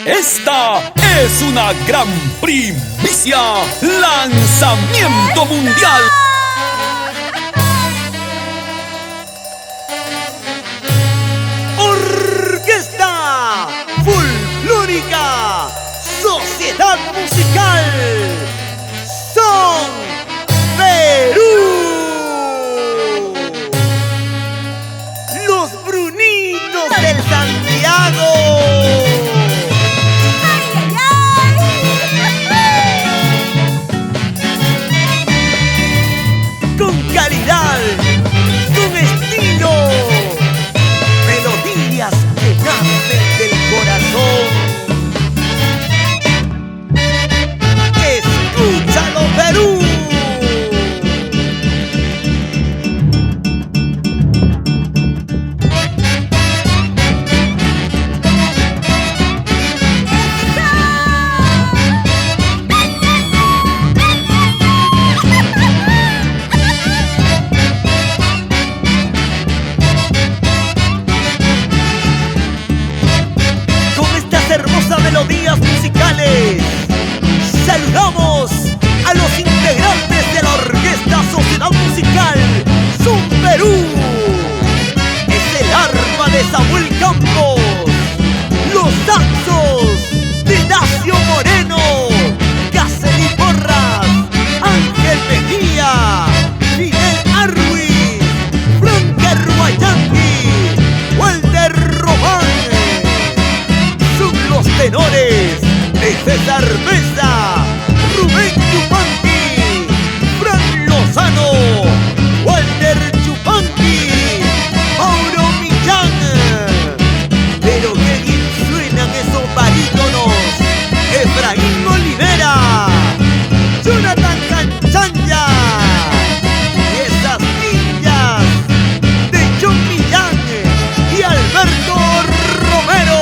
Esta es una gran primicia. Lanzamiento mundial. Orquesta Folclórica Sociedad Musical Son Perú. Los Brunitos del Santiago. Con calidad, con estilo, melodías que nacen del corazón. ¡Escúchalo, Perú! Hermosas melodías musicales. Saludamos a los integrantes de la Orquesta Sociedad Musical Son Perú. Es el arpa de Samuel Campos, los saxos de Dacio Moreno, Casely Porras, Ángel Mejía, Fidel Arruiz, Franca Ruayangui, Walter Román. Los tenores de César Mesa, Rubén Yupanqui, Fran Lozano, Walter Yupanqui, Mauro Millán. Pero qué bien suenan esos barítonos: Efraín Olivera, Jonathan Canchanya y esas niñas de John Millán y Alberto Romero.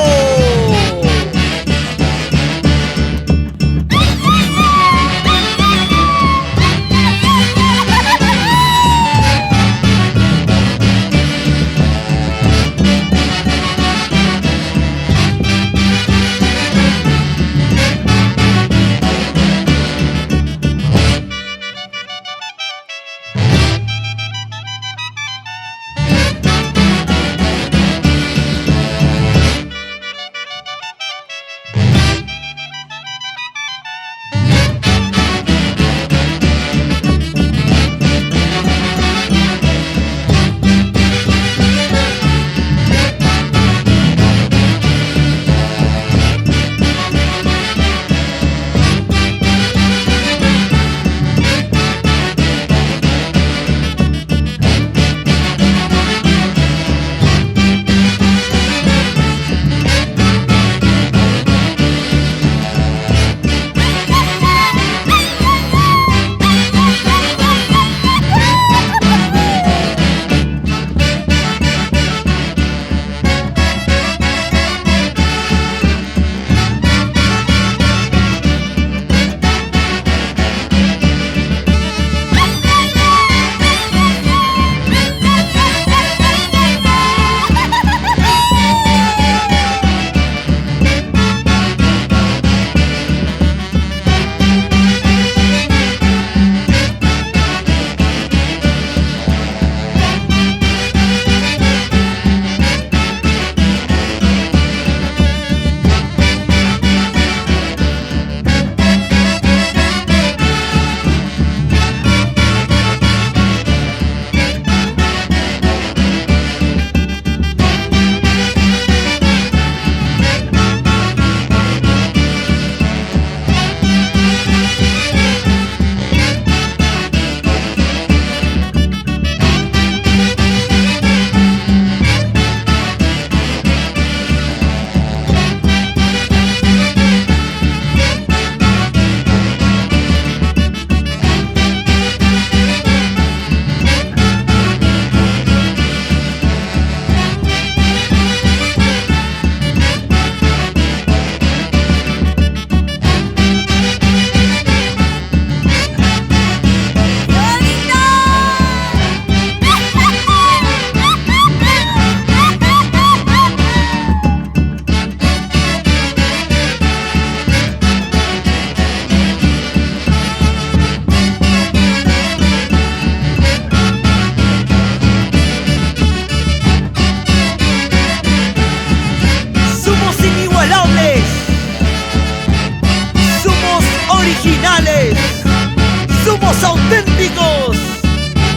los auténticos,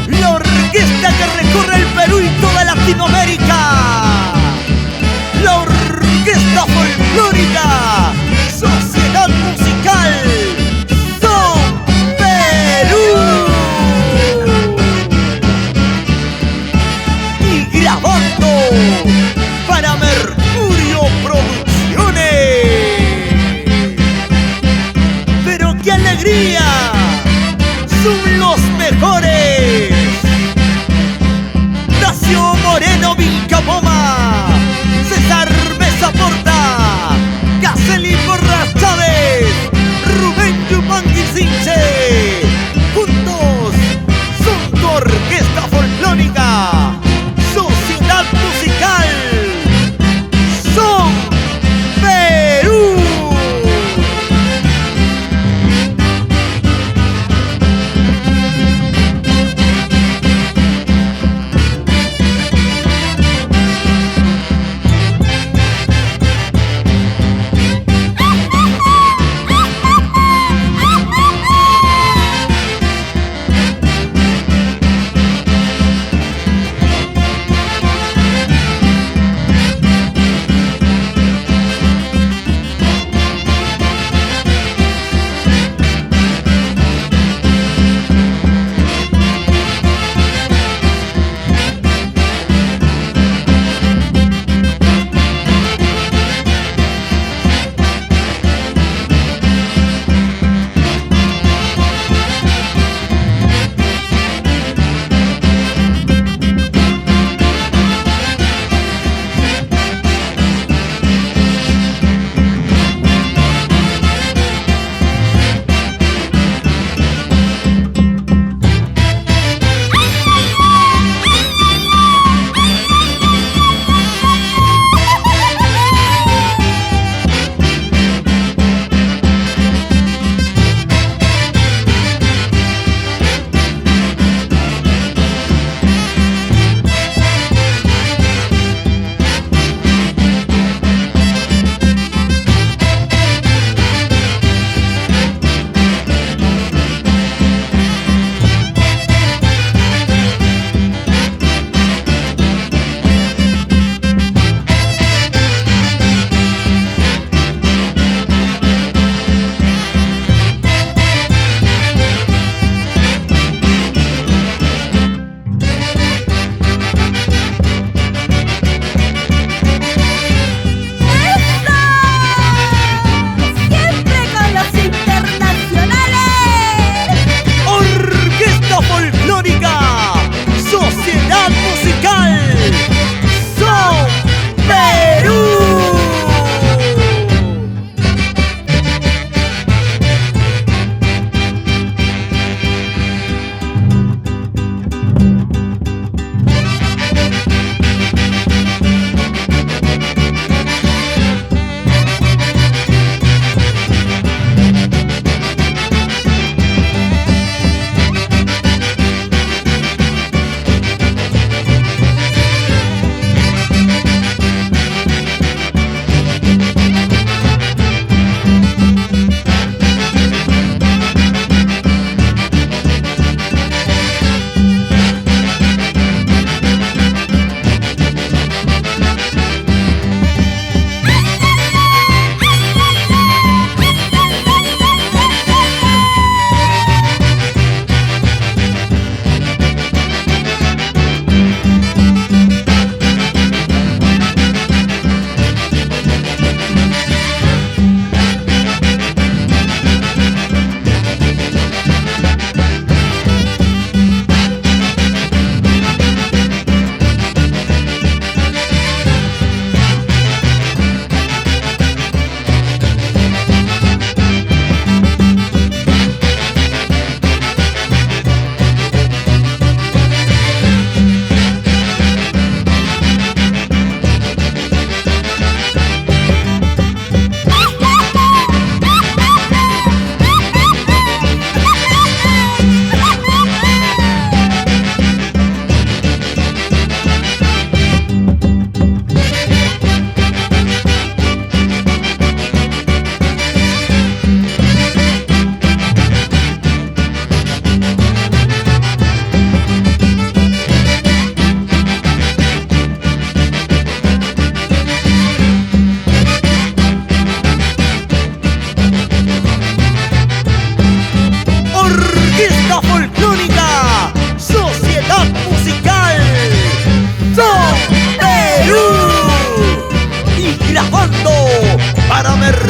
la orquesta que recorre el Perú y toda Latinoamérica, la orquesta folclórica, Sociedad Musical Son Perú. Y grabando para Mercurio Producciones. ¡Pero qué alegría! ¡Son los mejores! Dacio Moreno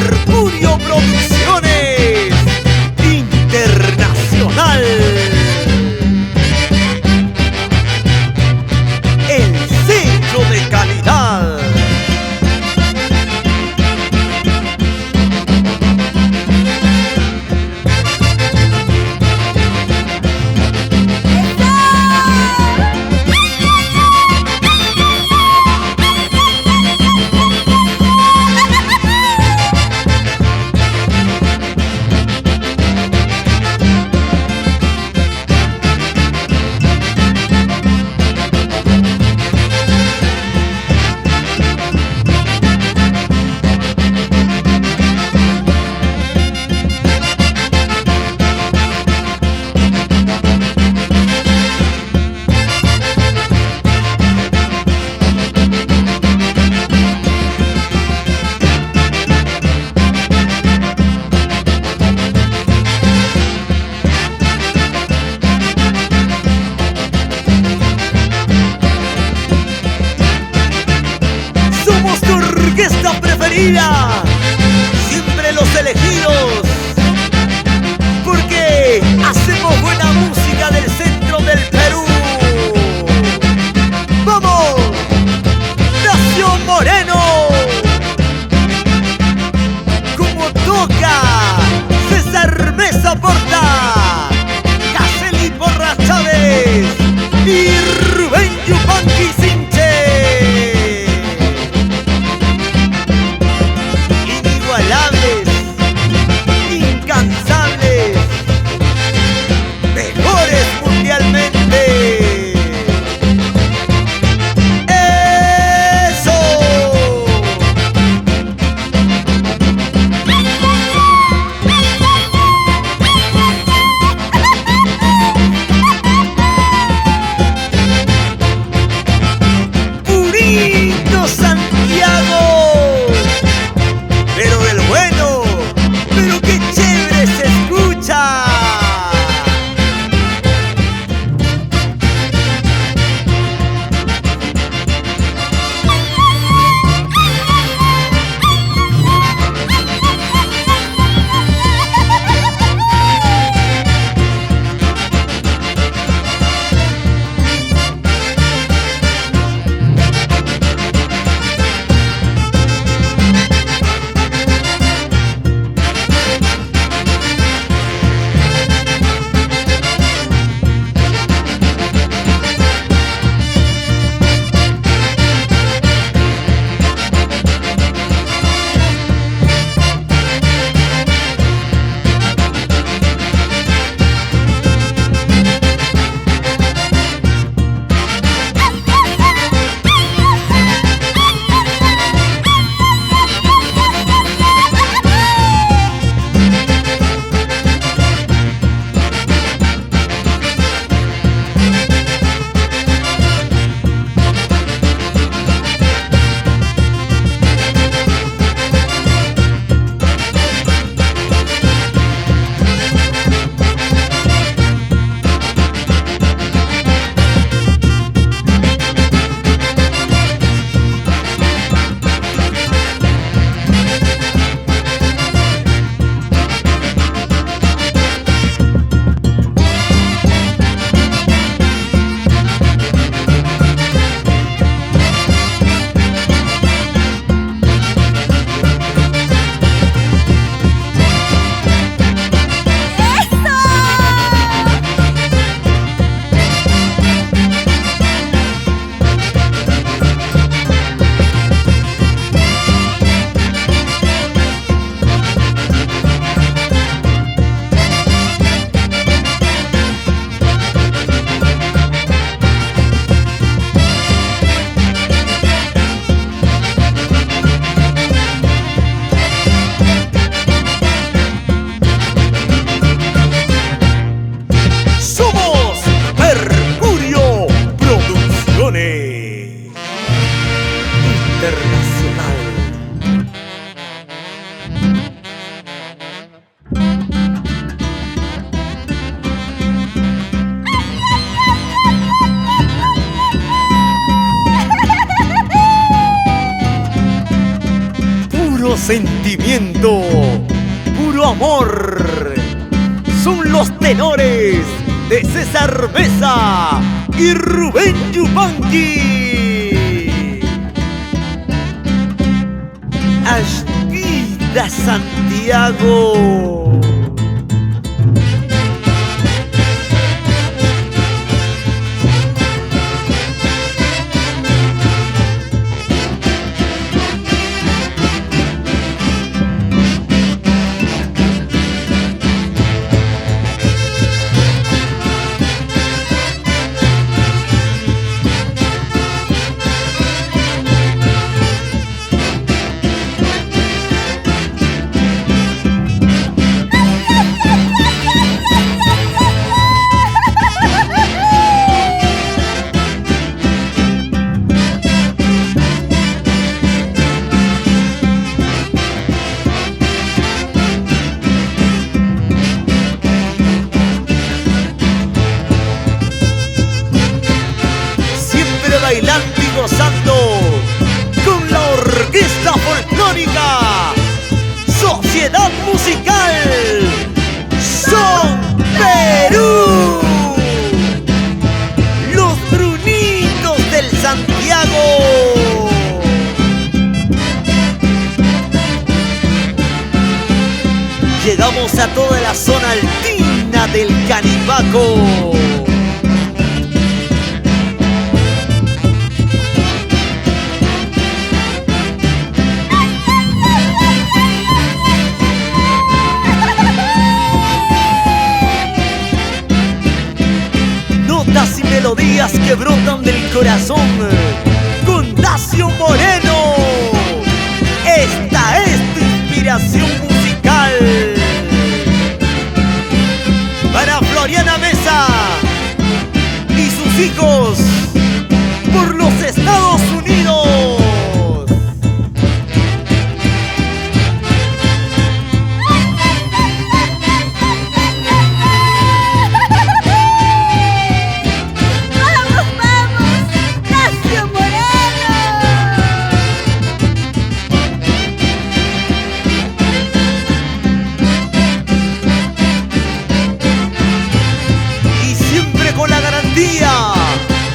Mercurio Producciones Internacional. El sello de calidad. Somos tu orquesta preferida, siempre los elegidos, porque hacemos buena música del centro del Perú. ¡Vamos! Nación Moreno, como toca César Mesa Porta, Caseli Porras Chávez y Rubén Yupanqui Sinche. Inigualables, incansables, mejores mundialmente. ¡Eso! Purito Santiago, pero del bueno. sentimiento, puro amor. Son los tenores de César Mesa y Rubén Yupanqui. Vida Santiago. Bailando y gozando con la orquesta folclórica Sociedad Musical Son Perú. Los Brunitos del Santiago. Llegamos a toda la zona altina del Canibaco. Notas y melodías que brotan del corazón con Dacio Moreno. Esta es tu inspiración musical. Para Floriana Mesa y sus hijos por los Estados Unidos.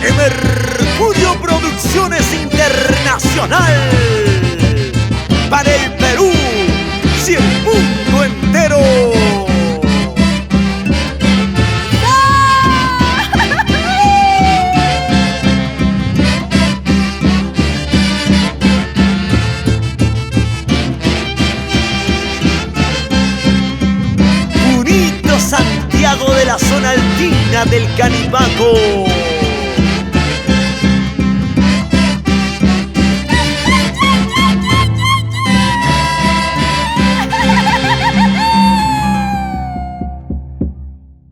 De Mercurio Producciones Internacional para el Perú y el mundo entero. Bonito Santiago de la zona altina del Canibaco.